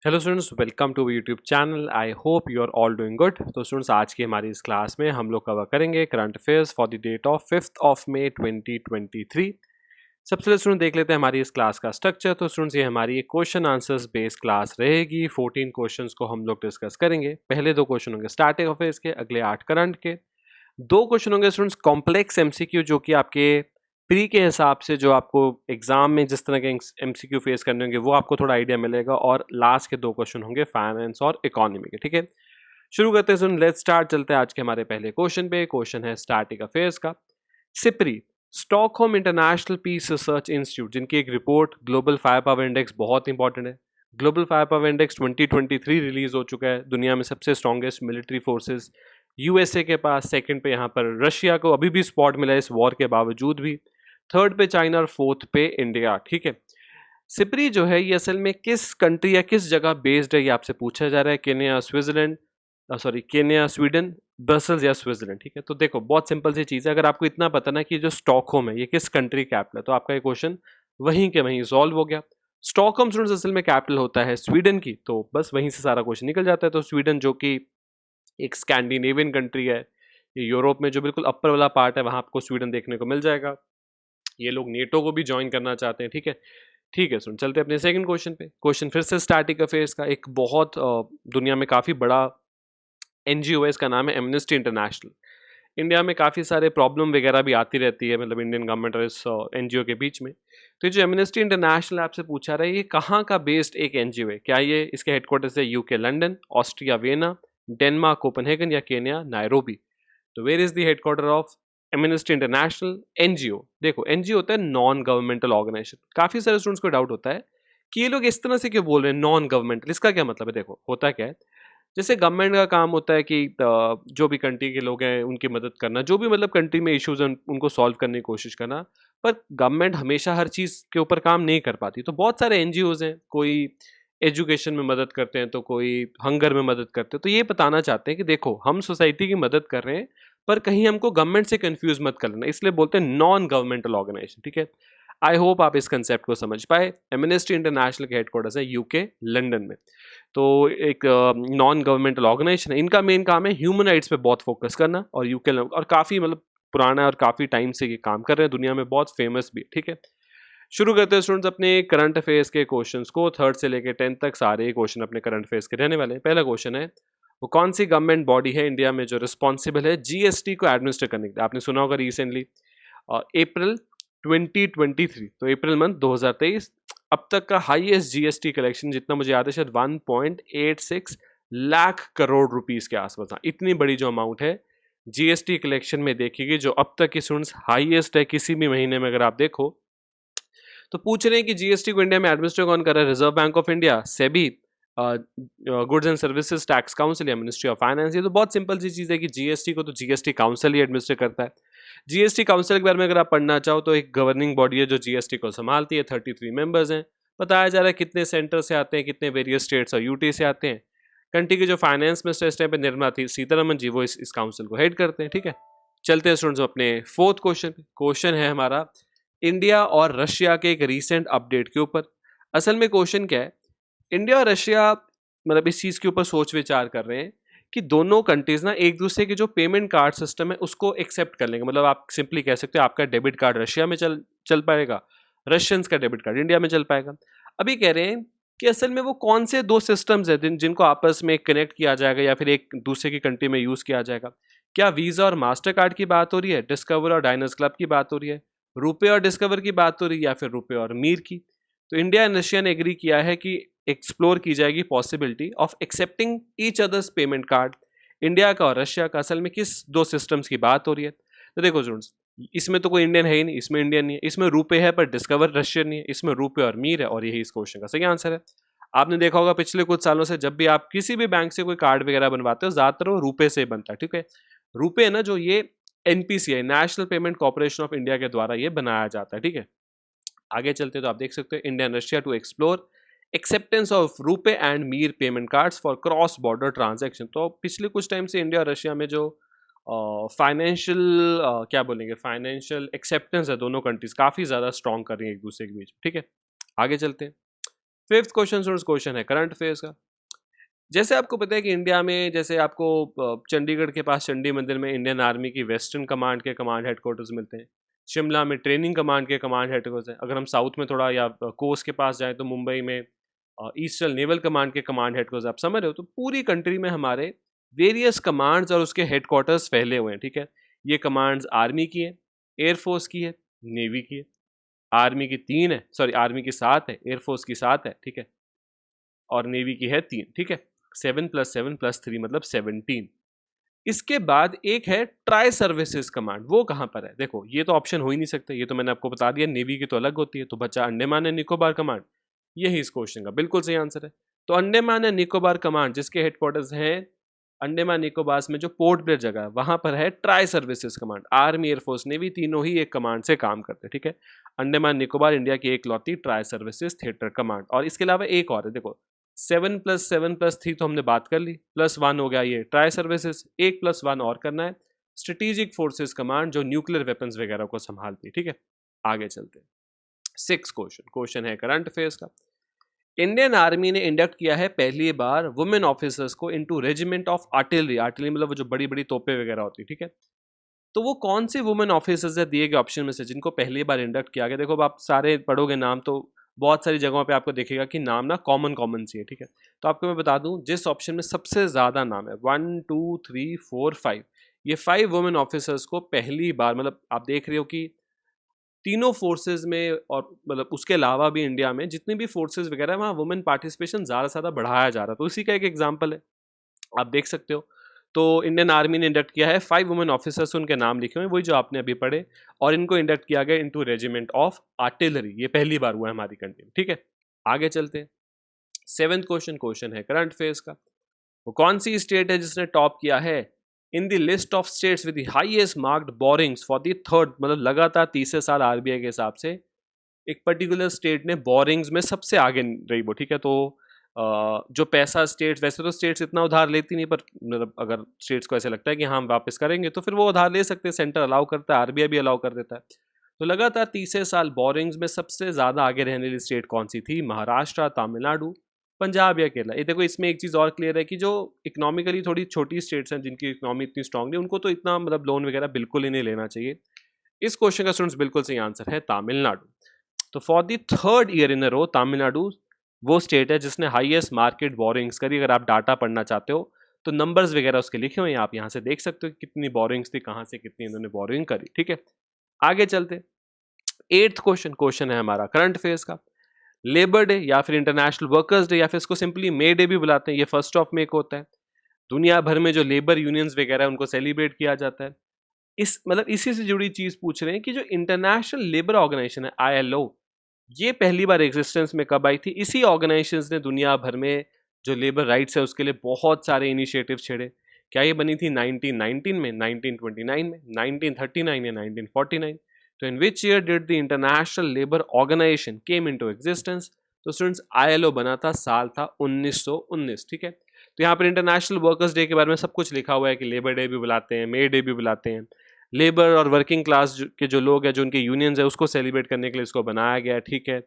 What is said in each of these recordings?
Hello students, welcome to YouTube channel. I hope you are all doing good. तो students, आज की हमारी इस क्लास में हम लोग कवर करेंगे current affairs for the date of 5 May 2023। सबसे पहले स्टूडेंट देख लेते हैं हमारी इस क्लास का स्ट्रक्चर। तो स्टूडेंट्स, ये हमारी एक क्वेश्चन आंसर्स बेस्ड क्लास रहेगी। 14 क्वेश्चंस को हम लोग डिस्कस करेंगे। पहले 2 क्वेश्चन होंगे स्टैटिक अफेयर्स के, अगले 8 करंट के। 2 क्वेश्चन होंगे स्टूडेंट्स कॉम्प्लेक्स एमसीक्यू, जो कि आपके प्री के हिसाब से जो आपको एग्जाम में जिस तरह के एमसीक्यू फेस करने होंगे वो आपको थोड़ा आइडिया मिलेगा। और लास्ट के 2 क्वेश्चन होंगे फाइनेंस और इकोनॉमी के। ठीक है, शुरू करते हैं स्टूडेंट, लेट्स स्टार्ट। चलते हैं आज के हमारे पहले क्वेश्चन पे। क्वेश्चन है स्टैटिक अफेयर्स का। SIPRI, Stockholm International Peace Research Institute, जिनकी एक report global fire power index बहुत इंपॉर्टेंट है। Global fire power index 2023 release हो चुका है। दुनिया में सबसे स्ट्रॉन्गेस्ट मिलिट्री फोर्सेस यूएसए के पास, सेकंड पे यहाँ पर रशिया को अभी भी स्पॉट मिला है इस वॉर के बावजूद भी, थर्ड पे चाइना और फोर्थ पे इंडिया। ठीक है, सिप्री जो है ये असल में किस कंट्री या किस जगह बेस्ड है, ये आपसे पूछा जा रहा है। Kenya, Switzerland, sorry Kenya, Sweden, Brussels या स्विट्जरलैंड। ठीक है, तो देखो बहुत सिंपल सी चीज़ है। अगर आपको इतना पता ना कि जो स्टॉकहोम है ये किस कंट्री कैपिटल है, तो आपका ये क्वेश्चन वहीं के वहीं सॉल्व हो गया। स्टॉकहोम स्टूडेंट्स असल में कैपिटल होता है स्वीडन की, तो बस वहीं से सारा क्वेश्चन निकल जाता है। तो स्वीडन जो कि एक स्कैंडिनेवियन कंट्री है, ये यूरोप में जो बिल्कुल अपर वाला पार्ट है वहाँ आपको स्वीडन देखने को मिल जाएगा। ये लोग नेटो को भी ज्वाइन करना चाहते हैं। ठीक है, ठीक है सुन, चलते हैं अपने सेकंड क्वेश्चन पे। क्वेश्चन फिर से स्टैटिक अफेयर्स का। एक बहुत दुनिया में काफ़ी बड़ा एनजीओ है, इसका नाम है एमनेस्टी इंटरनेशनल। इंडिया में काफ़ी सारे प्रॉब्लम वगैरह भी आती रहती है, मतलब इंडियन गवर्नमेंट और इस एनजीओ के बीच में। तो ये जो एमनेस्टी इंटरनेशनल आपसे पूछा रहा है, ये कहाँ का बेस्ड एक एनजीओ है? क्या ये इसके हेडक्वार्टर्स है UK London, Austria Vienna, Denmark Copenhagen या केन्या नायरोबी? तो where is the headquarter of Amnesty International NGO? देखो, एनजीओ होता है नॉन गवर्नमेंटल ऑर्गेनाइजेशन। काफ़ी सारे स्टूडेंट्स को डाउट होता है कि ये लोग इस तरह से क्यों बोल रहे हैं नॉन गवर्नमेंटल, इसका क्या मतलब है? देखो होता क्या है, जैसे गवर्नमेंट का काम होता है कि जो भी कंट्री के लोग हैं उनकी मदद करना, जो भी मतलब कंट्री में इश्यूज हैं उनको सॉल्व करने की कोशिश करना। पर गवर्नमेंट हमेशा हर चीज़ के ऊपर काम नहीं कर पाती। तो बहुत सारे एनजीओज हैं, कोई एजुकेशन में मदद करते हैं तो कोई हंगर में मदद करते हैं। तो ये बताना चाहते हैं कि देखो हम सोसाइटी की मदद कर रहे हैं, पर कहीं हमको गवर्नमेंट से कंफ्यूज मत कर लेना, इसलिए बोलते हैं नॉन गवर्नमेंटल ऑर्गेनाइजेशन। ठीक है, आई होप आप इस कंसेप्ट को समझ पाए। एमनेस्टी इंटरनेशनल के हेडक्वार्टर्स है यूके लंदन में। तो एक नॉन गवर्नमेंटल ऑर्गेनाइजेशन है। इनका मेन काम है ह्यूमन राइट्स पे बहुत फोकस करना, और यूके और काफ़ी मतलब पुराना है और काफ़ी टाइम से ये काम कर रहे हैं, दुनिया में बहुत फेमस भी। ठीक है, शुरू करते हैं स्टूडेंट्स अपने करंट अफेयर्स के क्वेश्चंस को। थर्ड से लेकर 10th तक सारे क्वेश्चन अपने करंट अफेयर्स के रहने वाले हैं। पहला क्वेश्चन है, वो कौन सी गवर्नमेंट बॉडी है इंडिया में जो रिस्पॉन्सिबल है जीएसटी को एडमिनिस्टर करने के लिए? आपने सुना होगा रिसेंटली अप्रैल 2023, तो अप्रैल मंथ 2023 अब तक का हाईएस्ट जीएसटी कलेक्शन, जितना मुझे याद है शायद 1.86 लाख करोड़ रुपीस के आसपास। हाँ, इतनी बड़ी जो अमाउंट है जीएसटी कलेक्शन में देखिएगी, जो अब तक की स्टूडेंट्स हाईएस्ट है किसी भी महीने में। अगर आप देखो तो पूछ रहे हैं कि जीएसटी को इंडिया में एडमिनिस्टर कौन कर रहा है? Reserve bank of India, SEBI, goods and services tax council या मिनिस्ट्री ऑफ फाइनेंस? ये तो बहुत सिंपल सी चीज़ है कि जीएसटी को तो जीएसटी काउंसिल ही एडमिनिस्टर करता है। जीएसटी काउंसिल के बारे में अगर आप पढ़ना चाहो तो एक गवर्निंग बॉडी है जो जीएसटी को संभालती है। 33 मेंबर्स हैं। बताया जा रहा है कितने सेंटर से आते हैं, कितने वेरियस स्टेट्स और यूटी से आते हैं। कंट्री के जो फाइनेंस मिनिस्टर इस टाइम पे निर्मला सीतारमन जी, वो इस काउंसिल को हेड करते हैं। ठीक है, चलते हैं स्टूडेंट्स अपने फोर्थ क्वेश्चन पे। क्वेश्चन है हमारा इंडिया और रशिया के एक रीसेंट अपडेट के ऊपर। असल में क्वेश्चन क्या है, इंडिया और रशिया मतलब इस चीज़ के ऊपर सोच विचार कर रहे हैं कि दोनों कंट्रीज ना एक दूसरे के जो पेमेंट कार्ड सिस्टम है उसको एक्सेप्ट कर लेंगे। मतलब आप सिंपली कह सकते हो आपका डेबिट कार्ड रशिया में चल चल पाएगा, रशियंस का डेबिट कार्ड इंडिया में चल पाएगा। अभी कह रहे हैं कि असल में वो कौन से दो सिस्टम्स हैं जिनको आपस में कनेक्ट किया जाएगा या फिर एक दूसरे की कंट्री में यूज़ किया जाएगा। क्या वीज़ा और मास्टर कार्ड की बात हो रही है, डिस्कवर और डायनर्स क्लब की बात हो रही है, रुपए और डिस्कवर की बात हो रही है, या फिर रुपए और मीर की? तो इंडिया एंड रशिया ने एग्री किया है कि एक्सप्लोर की जाएगी possibility of accepting each others payment card. India का और रशिया का असल में किस दो सिस्टम्स की बात हो रही है? तो देखो स्टूडेंट्स, इसमें तो कोई इंडियन है ही नहीं, इसमें इंडियन नहीं है, इसमें रुपए है पर डिस्कवर रशियन नहीं है, इसमें रुपए और मीर है, और यही इस क्वेश्चन का सही आंसर है। आपने देखा होगा पिछले कुछ सालों से जब भी आप किसी भी बैंक से कोई कार्ड वगैरह बनवाते हो, ज्यादातर वो रुपए से बनता है। ठीक है, रुपए है ना जो, ये NPCI national payment corporation of India के द्वारा ये बनाया जाता है। ठीक है, आगे चलते तो आप देख सकते हो India and Russia to explore acceptance of RuPay and Mir payment cards for cross border transaction. तो पिछले कुछ टाइम से इंडिया और रशिया में जो फाइनेंशियल क्या बोलेंगे, फाइनेंशियल एक्सेप्टेंस है दोनों कंट्रीज काफ़ी ज़्यादा स्ट्रॉन्ग कर रही है एक दूसरे के बीच। ठीक है, आगे चलते हैं। फिफ्थ क्वेश्चन है करंट अफेयर्स का। जैसे आपको पता है कि इंडिया में, जैसे आपको चंडीगढ़ के पास चंडी मंदिर में इंडियन आर्मी की वेस्टर्न कमांड के कमांड हेडक्वार्टर्स मिलते हैं। शिमला में ट्रेनिंग कमांड के कमांड हेडक्वार्टर्स हैं। अगर हम साउथ में थोड़ा या कोस्ट के पास जाएं तो मुंबई में ईस्टर्न नेवल कमांड के कमांड हेडक्वार्टर्स। आप समझ रहे हो? तो पूरी कंट्री में हमारे वेरियस कमांड्स और उसके हेडक्वार्टर्स फैले हुए हैं। ठीक है, ये कमांड्स आर्मी की है, एयरफोर्स की है, नेवी की है। आर्मी की 3 है, सॉरी आर्मी की 7 है, एयरफोर्स की 7 है, ठीक है, और नेवी की है 3, ठीक है। 7+7+3 मतलब 17। इसके बाद एक है ट्राई सर्विसेज कमांड। वो कहां पर है? देखो, ये तो ऑप्शन हो ही नहीं सकते, ये तो मैंने आपको बता दिया, नेवी की तो अलग होती है। तो बचा अंडमान एंड निकोबार कमांड। यही इस क्वेश्चन का बिल्कुल सही आंसर है। तो अंडमान एंड निकोबार कमांड, जिसके हेडक्वार्टर्स हैं अंडमान निकोबार में, जो पोर्ट ब्लेयर जगह है, वहां पर है tri services command. Army, air force, navy तीनों ही एक कमांड से काम करते हैं। ठीक है, अंडमान निकोबार इंडिया की एक लौती ट्राई सर्विसेज थिएटर कमांड। और इसके अलावा एक और है, देखो 7+7+3 तो हमने बात कर ली, +1 हो गया ये ट्राई सर्विसेज, 1+1 और करना है, स्ट्रेटेजिक फोर्सेस कमांड, जो न्यूक्लियर वेपन्स वगैरह को संभालती है। ठीक है, आगे चलते हैं। सिक्स क्वेश्चन है करंट अफेयर्स का। इंडियन आर्मी ने इंडक्ट किया है पहली बार वुमेन ऑफिसर्स को into regiment of artillery. Artillery मतलब वो जो बड़ी बड़ी तोपें वगैरह होती है। ठीक है, तो वो कौन से वुमेन ऑफिसर्स है दिए गए ऑप्शन में से जिनको पहली बार इंडक्ट किया गया? देखो, अब आप सारे पढ़ोगे नाम तो बहुत सारी जगहों पे आपको दिखेगा कि नाम ना कॉमन कॉमन सी है। ठीक है, तो आपको मैं बता दूं, जिस ऑप्शन में सबसे ज़्यादा नाम है 1 2 3 4 5, ये 5 वुमेन ऑफिसर्स को पहली बार, मतलब आप देख रहे हो कि तीनों फोर्सेज में और मतलब उसके अलावा भी इंडिया में जितनी भी फोर्सेज वगैरह है, वहाँ वुमेन पार्टिसिपेशन ज़्यादा से ज़्यादा बढ़ाया जा रहा है। तो इसी का एक एग्जाम्पल है, आप देख सकते हो। तो इंडियन आर्मी ने इंडक्ट किया है 5 वुमेन ऑफिसर्स, उनके नाम लिखे हुए हैं, वही जो आपने अभी पढ़े, और इनको इंडक्ट किया गया इनटू रेजिमेंट ऑफ आर्टिलरी। ये पहली बार हुआ है हमारी कंट्री में। ठीक है, आगे चलते हैं। सेवेंथ क्वेश्चन है करंट अफेयर्स का। वो कौन सी स्टेट है जिसने टॉप किया है in the list of states with the highest marked borings for the third, मतलब लगातार तीसरे साल आरबीआई के हिसाब से एक पर्टिकुलर स्टेट ने बोरिंग्स में सबसे आगे रही वो। ठीक है, तो जो पैसा स्टेट्स, वैसे तो स्टेट्स इतना उधार लेती नहीं, पर मतलब अगर स्टेट्स को ऐसे लगता है कि हाँ हम वापस करेंगे तो फिर वो उधार ले सकते हैं, सेंटर अलाउ करता है, आरबीआई भी अलाउ कर देता है। तो लगातार तीसरे साल बोरिंग्स में सबसे ज़्यादा आगे रहने वाली स्टेट कौन सी थी? महाराष्ट्र, तमिलनाडु, पंजाब या केरला? ये देखो, इसमें एक चीज़ और क्लियर है कि जो इकोनॉमिकली थोड़ी छोटी स्टेट्स हैं, जिनकी इकोनॉमी इतनी स्ट्रांग नहीं, उनको तो इतना मतलब लोन वगैरह बिल्कुल ही नहीं लेना चाहिए। इस क्वेश्चन का स्टूडेंट्स बिल्कुल सही आंसर है तमिलनाडु। तो for the third year in a row Tamil Nadu वो स्टेट है जिसने हाईएस्ट मार्केट बोरिंग्स करी। अगर आप डाटा पढ़ना चाहते हो तो नंबर्स वगैरह उसके लिखे हुए हैं, आप यहाँ से देख सकते हो कि कितनी बोरिंग्स थी, कहाँ से कितनी इन्होंने बोरिंग करी। ठीक है, आगे चलते। एट्थ क्वेश्चन है हमारा करंट अफेयर्स का। लेबर डे या फिर इंटरनेशनल वर्कर्स डे या फिर इसको सिंपली मे डे भी बुलाते हैं, ये 1 ऑफ मे को होता है। दुनिया भर में जो लेबर यूनियंस वगैरह उनको सेलिब्रेट किया जाता है। इस मतलब इसी से जुड़ी चीज पूछ रहे हैं कि जो इंटरनेशनल लेबर ऑर्गेनाइजेशन है ILO, ये पहली बार एग्जिस्टेंस में कब आई थी? इसी ऑर्गेनाइजेशन ने दुनिया भर में जो लेबर राइट्स है उसके लिए बहुत सारे इनिशिएटिव छेड़े। क्या ये बनी थी 1919 में, 1929 में, 1939 या 1949? तो in which year did the international labour organisation came into existence? तो स्टूडेंट्स ILO बना था, साल था 1919। ठीक है, तो यहाँ पर इंटरनेशनल वर्कर्स डे के बारे में सब कुछ लिखा हुआ है कि लेबर डे भी बुलाते हैं, मे डे भी बुलाते हैं। लेबर और वर्किंग क्लास के जो लोग हैं, जो उनके यूनियंस है, उसको सेलिब्रेट करने के लिए इसको बनाया गया है। ठीक है,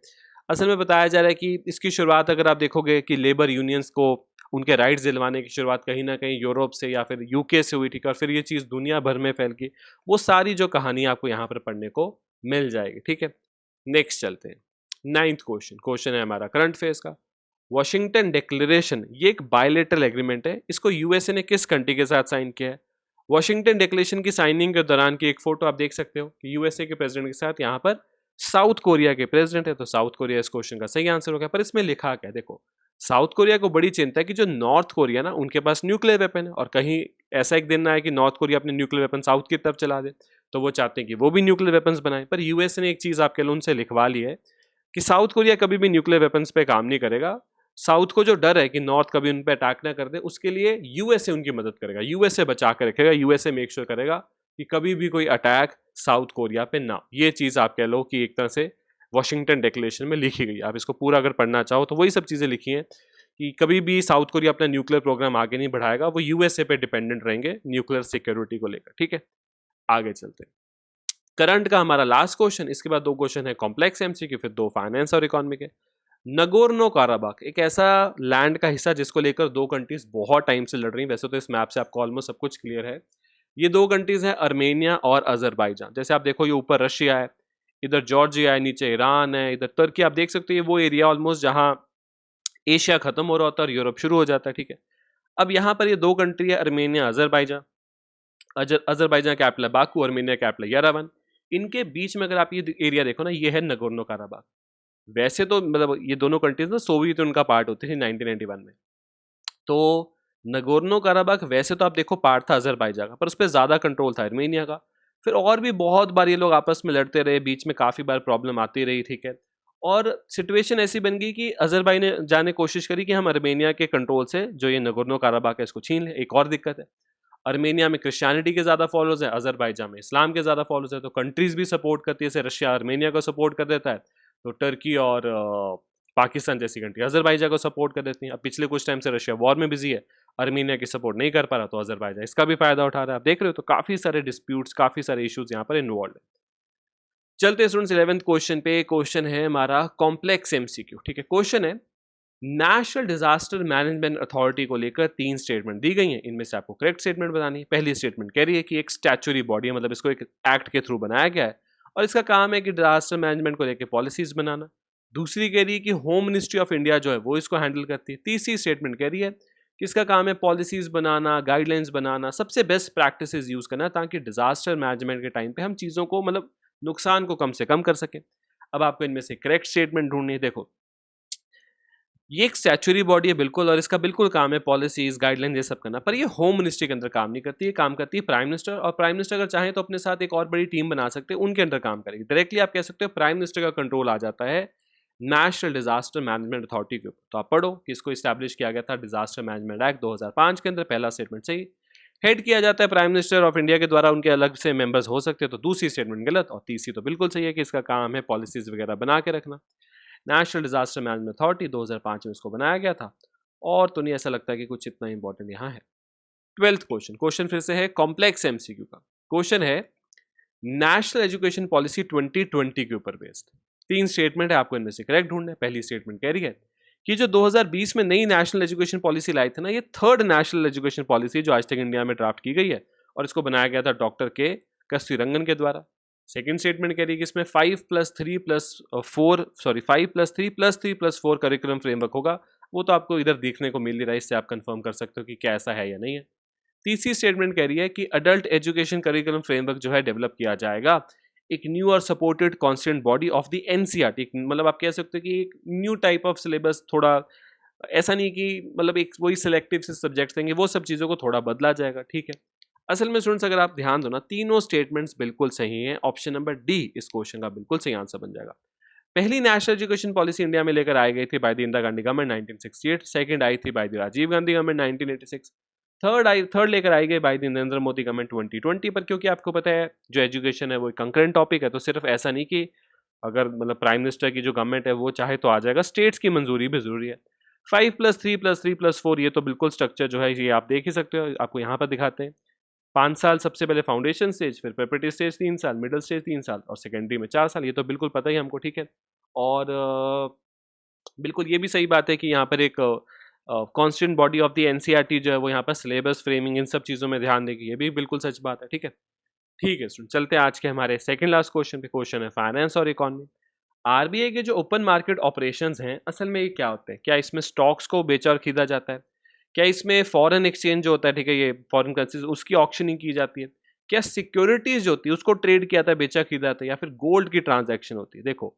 असल में बताया जा रहा है कि इसकी शुरुआत, अगर आप देखोगे कि लेबर यूनियंस को उनके राइट्स दिलवाने की शुरुआत कहीं ना कहीं यूरोप से या फिर UK से हुई। ठीक है, और फिर ये चीज़ दुनिया भर में फैल गई। वो सारी जो कहानी आपको यहाँ पर पढ़ने को मिल जाएगी। ठीक है, नेक्स्ट चलते हैं। नाइन्थ क्वेश्चन है हमारा करंट अफेयर्स का। वॉशिंगटन डिक्लेरेशन, ये एक बायलेटरल एग्रीमेंट है, इसको USA ने किस कंट्री के साथ साइन किया है? वॉशिंगटन डिक्लेरेशन की साइनिंग के दौरान की एक फोटो आप देख सकते हो कि USA के प्रेसिडेंट के साथ यहाँ पर साउथ कोरिया के प्रेसिडेंट है। तो साउथ कोरिया इस क्वेश्चन का सही आंसर हो गया। पर इसमें लिखा क्या? देखो, साउथ कोरिया को बड़ी चिंता है कि जो नॉर्थ कोरिया ना, उनके पास न्यूक्लियर वेपन है, और कहीं ऐसा एक दिन ना है कि नॉर्थ कोरिया अपने न्यूक्लियर वेपन साउथ की तरफ चला दे। तो वो चाहते हैं कि वो भी न्यूक्लियर वेपन्स बनाए। पर US ने एक चीज़ आपके लिए उनसे लिखवा ली है कि साउथ कोरिया कभी भी न्यूक्लियर वेपन्स पे काम नहीं करेगा। साउथ को जो डर है कि नॉर्थ कभी उन पर अटैक ना कर दे, उसके लिए USA उनकी मदद करेगा, USA बचा कर रखेगा, USA मेक श्योर करेगा कि कभी भी कोई अटैक साउथ कोरिया पे ना। ये चीज़ आप कह लो कि एक तरह से वॉशिंगटन डिक्लेरेशन में लिखी गई। आप इसको पूरा अगर पढ़ना चाहो तो वही सब चीज़ें लिखी हैं कि कभी भी साउथ कोरिया अपना न्यूक्लियर प्रोग्राम आगे नहीं बढ़ाएगा, वो USA पे डिपेंडेंट रहेंगे न्यूक्लियर सिक्योरिटी को लेकर। ठीक है, आगे चलते हैं। करंट का हमारा लास्ट क्वेश्चन, इसके बाद 2 क्वेश्चन है कॉम्प्लेक्स MCQ, फिर 2 फाइनेंस और इकोनॉमी के। नगोर्नो काराबाख एक ऐसा लैंड का हिस्सा जिसको लेकर दो कंट्रीज बहुत टाइम से लड़ रही हैं। वैसे तो इस मैप से आपको ऑलमोस्ट सब कुछ क्लियर है। ये दो कंट्रीज हैं अर्मेनिया और अजरबैजान। जैसे आप देखो ये ऊपर रशिया है, इधर जॉर्जिया है, नीचे ईरान है, इधर तुर्की। आप देख सकते हो ये वो एरिया ऑलमोस्ट जहां एशिया खत्म हो रहा होता है और यूरोप शुरू हो जाता है, ठीक है। अब यहाँ पर ये दो कंट्री है, अर्मेनिया अजरबैजान। अजरबैजान कैपिटल है बाकू, अर्मेनिया कैपिटल है येरेवन। इनके बीच में अगर आप ये एरिया देखो ना, ये है नगोर्नो काराबाख। वैसे तो मतलब ये दोनों कंट्रीज ना सोवियत यूनियन का पार्ट होती थी 1991 में। तो नगोर्नो काराबाख वैसे तो आप देखो पार्ट था अजरबैजान का, पर उस पर ज्यादा कंट्रोल था अर्मेनिया का। फिर और भी बहुत बार ये लोग आपस में लड़ते रहे, बीच में काफी बार प्रॉब्लम आती रही, ठीक है। और सिचुएशन ऐसी बन गई कि अजरबैजान ने कोशिश करी कि हम अर्मेनिया के कंट्रोल से जो ये नगोर्नो काराबाख है इसको छीन ले। एक और दिक्कत है, अर्मेनिया में क्रिश्चियनिटी के ज्यादा फॉलोअर्स है, अजरबैजान में इस्लाम के ज्यादा फॉलोअर्स है। तो कंट्रीज भी सपोर्ट करती है, जैसे रशिया अर्मेनिया को सपोर्ट कर देता है, तो टर्की और पाकिस्तान जैसी कंट्री अजरबैजान को सपोर्ट कर देती हैं। अब पिछले कुछ टाइम से रशिया वॉर में बिजी है, अर्मेनिया की सपोर्ट नहीं कर पा रहा, तो अजरबैजान इसका भी फायदा उठा रहा है। आप देख रहे हो, तो काफी सारे डिस्प्यूट्स, काफी सारे इश्यूज यहाँ पर इन्वॉल्व है। चलते स्टूडेंट्स 11th क्वेश्चन पे। क्वेश्चन है हमारा कॉम्प्लेक्स एमसीक्यू, ठीक है। क्वेश्चन है नेशनल डिजास्टर मैनेजमेंट अथॉरिटी को लेकर 3 स्टेटमेंट दी गई हैं, इनमें से आपको करेक्ट स्टेटमेंट बतानी है। पहली स्टेटमेंट कह रही है कि एक स्टैच्यूरी बॉडी है, मतलब इसको एक एक्ट के थ्रू बनाया गया है और इसका काम है कि डिजास्टर मैनेजमेंट को लेकर पॉलिसीज बनाना। दूसरी कह रही है कि होम मिनिस्ट्री ऑफ इंडिया जो है वो इसको हैंडल करती है। तीसरी स्टेटमेंट कह रही है कि इसका काम है पॉलिसीज बनाना, गाइडलाइंस बनाना, सबसे बेस्ट प्रैक्टिसेस यूज करना, ताकि डिजास्टर मैनेजमेंट के टाइम पे हम चीजों को मतलब नुकसान को कम से कम कर सकें। अब आपको इनमें से करेक्ट स्टेटमेंट ढूंढनी है। देखो ये एक स्टैच्यूरी बॉडी है बिल्कुल, और इसका बिल्कुल काम है पॉलिसीज गाइडलाइन ये सब करना, पर ये होम मिनिस्ट्री के अंदर काम नहीं करती है, काम करती है प्राइम मिनिस्टर। और प्राइम मिनिस्टर अगर चाहे तो अपने साथ एक और बड़ी टीम बना सकते हैं, उनके अंदर काम करेगी। डायरेक्टली आप कह सकते हो प्राइम मिनिस्टर का कंट्रोल आ जाता है नेशनल डिजास्टर मैनेजमेंट अथॉरिटी के ऊपर। तो आप पढ़ो कि इसको स्टैब्लिश किया गया था डिजास्टर मैनेजमेंट एक्ट 2005 के अंदर। पहला स्टेटमेंट सही, हेड किया जाता है प्राइम मिनिस्टर ऑफ इंडिया के द्वारा, उनके अलग से मेंबर्स हो सकते हैं। तो दूसरी स्टेटमेंट गलत, और तीसरी तो बिल्कुल सही है कि इसका काम है पॉलिसीज वगैरह बना के रखना। नेशनल डिजास्टर मैनेजमेंट अथॉरिटी 2005 में इसको बनाया गया था। और तो नहीं ऐसा लगता कि कुछ इतना इंपॉर्टेंट यहाँ है। 12th क्वेश्चन, क्वेश्चन फिर से है कॉम्प्लेक्स एमसीक्यू का। क्वेश्चन है नेशनल एजुकेशन पॉलिसी 2020 के ऊपर बेस्ड। 3 स्टेटमेंट है, आपको इनमें से करेक्ट ढूंढना है। पहली स्टेटमेंट कह रही है कि जो 2020 में नई नेशनल एजुकेशन पॉलिसी लाई थी ना, ये 3rd नेशनल एजुकेशन पॉलिसी जो आज तक इंडिया में ड्राफ्ट की गई है, और इसको बनाया गया था डॉक्टर के कस्तूरंगन के द्वारा। सेकेंड स्टेटमेंट कह रही है कि इसमें 5+3+4 करिकुलम फ्रेमवर्क होगा। वो तो आपको इधर देखने को मिल नहीं रहा है, इससे आप कंफर्म कर सकते हो कि क्या ऐसा है या नहीं है। तीसरी स्टेटमेंट कह रही है कि अडल्ट एजुकेशन करिकुलम फ्रेमवर्क जो है डेवलप किया जाएगा एक न्यू और supported constituent body of the NCERT. मतलब आप कह सकते हो कि एक न्यू टाइप ऑफ सिलेबस, थोड़ा ऐसा नहीं कि मतलब एक वही सिलेक्टिव से सब्जेक्ट्स देंगे, वो सब चीज़ों को थोड़ा बदला जाएगा, ठीक है। असल में स्टूडेंट्स अगर आप ध्यान दो ना, तीनों स्टेटमेंट्स बिल्कुल सही हैं। ऑप्शन नंबर डी इस क्वेश्चन का बिल्कुल सही आंसर बन जाएगा। पहली नेशनल एजुकेशन पॉलिसी इंडिया में लेकर आई गई थी by the Indira Gandhi government 1968। Second आई थी by the Rajiv Gandhi government 1986। Third लेकर आई गई by the Narendra Modi government 2020 पर। क्योंकि आपको पता है जो एजुकेशन है वो कंकरेंट टॉपिक है, तो सिर्फ ऐसा नहीं कि अगर मतलब प्राइम मिनिस्टर की जो गवर्नमेंट है वो चाहे तो आ जाएगा, स्टेट्स की मंजूरी भी जरूरी है। 5+3+3+4 ये तो बिल्कुल स्ट्रक्चर जो है ये आप देख ही सकते हो, आपको यहाँ पर दिखाते हैं। 5 साल सबसे पहले फाउंडेशन स्टेज, फिर प्रिपरेटरी स्टेज 3 साल, मिडिल स्टेज 3 साल और सेकेंडरी में 4 साल। ये तो बिल्कुल पता ही हमको, ठीक है। और बिल्कुल ये भी सही बात है कि यहाँ पर एक constituent body of the NCERT जो है वो यहाँ पर सिलेबस फ्रेमिंग इन सब चीज़ों में ध्यान देगी, ये भी बिल्कुल सच बात है, ठीक है। ठीक है स्टूडेंट, चलते हैं आज के हमारे सेकंड लास्ट क्वेश्चन पे। क्वेश्चन है फाइनेंस और इकोनॉमी। आरबीआई के जो ओपन मार्केट ऑपरेशंस हैं असल में ये क्या होते हैं? क्या इसमें स्टॉक्स को बेचा और खरीदा जाता है? क्या इसमें फॉरेन एक्सचेंज जो होता है, ठीक है, ये फॉरेन करेंसीज उसकी ऑक्शनिंग की जाती है? क्या सिक्योरिटीज जो होती है उसको ट्रेड किया जाता है, बेचा खरीदा जाता है, या फिर गोल्ड की ट्रांजैक्शन होती है? देखो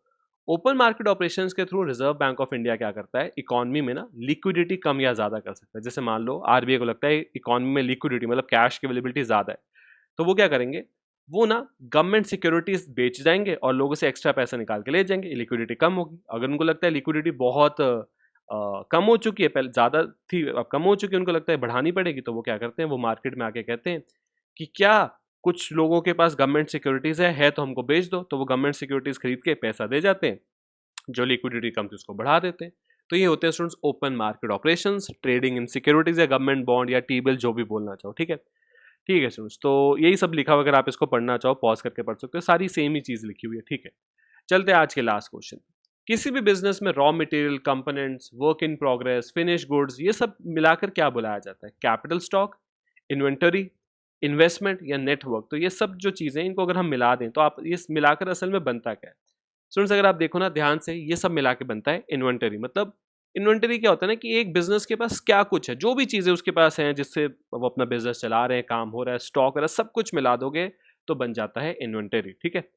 ओपन मार्केट ऑपरेशंस के through reserve bank of India क्या करता है, इकोनॉमी में ना लिक्विडिटी कम या ज्यादा कर सकता है। जैसे मान लो आरबीआई को लगता है इकोनॉमी में लिक्विडिटी मतलब कैश की अवेलेबिलिटी ज्यादा है, तो वो क्या करेंगे, वो ना गवर्नमेंट सिक्योरिटीज बेच जाएंगे और लोगों से एक्स्ट्रा पैसा निकाल के ले जाएंगे, लिक्विडिटी कम होगी। अगर उनको लगता है लिक्विडिटी बहुत कम हो चुकी है, पहले ज़्यादा थी अब कम हो चुकी है, उनको लगता है बढ़ानी पड़ेगी, तो वो क्या करते हैं, वो मार्केट में आके कहते हैं कि क्या कुछ लोगों के पास गवर्नमेंट सिक्योरिटीज़ है तो हमको बेच दो। तो वो गवर्नमेंट सिक्योरिटीज़ खरीद के पैसा दे जाते हैं, जो लिक्विडिटी कम थी उसको बढ़ा देते हैं। तो ये होते हैं students open market operations, trading in securities या गवर्नमेंट बॉन्ड या टी बिल, जो भी बोलना चाहो, ठीक है। ठीक है स्टूडेंट्स, तो यही सब लिखा हुआ, अगर आप इसको पढ़ना चाहो पॉज करके पढ़ सकते हो, सारी सेम ही चीज़ लिखी हुई है, ठीक है। चलते हैं आज के लास्ट क्वेश्चन। किसी भी बिजनेस में raw material, components, work in progress, finish goods, ये सब मिलाकर क्या बुलाया जाता है? कैपिटल स्टॉक, इन्वेंटरी, इन्वेस्टमेंट या नेटवर्क। तो ये सब जो चीज़ें इनको अगर हम मिला दें तो आप ये मिलाकर असल में बनता क्या है? स्टूडेंट्स अगर आप देखो ना ध्यान से, ये सब मिला के बनता है इन्वेंटरी। मतलब इन्वेंटरी क्या होता है ना कि एक बिजनेस के पास क्या कुछ है, जो भी चीज़ें उसके पास हैं जिससे वो अपना बिजनेस चला रहे हैं, काम हो रहा है, स्टॉक वगैरह सब कुछ मिला दोगे तो बन जाता है इन्वेंटरी। ठीक है?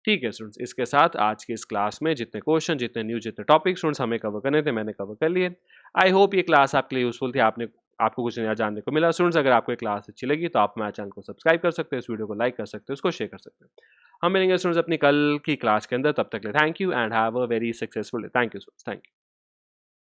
ठीक है स्टूडेंट्स, इसके साथ आज की इस क्लास में जितने क्वेश्चन, जितने न्यू, जितने टॉपिक स्टूडेंट्स हमें कवर करने थे मैंने कवर कर लिए। आई होप ये क्लास आपके लिए यूजफुल थी, आपको कुछ नया जानने को मिला। स्टूडेंट्स अगर आपको ये क्लास अच्छी लगी तो आप हमारे चैनल को सब्सक्राइब कर सकते हैं, इस वीडियो को लाइक कर सकते हैं, उसको शेयर कर सकते हैं। हम मिलेंगे स्टूडेंट्स अपनी कल की क्लास के अंदर, तब तक के लिए thank you and have a very successful day. Thank you students, thank you.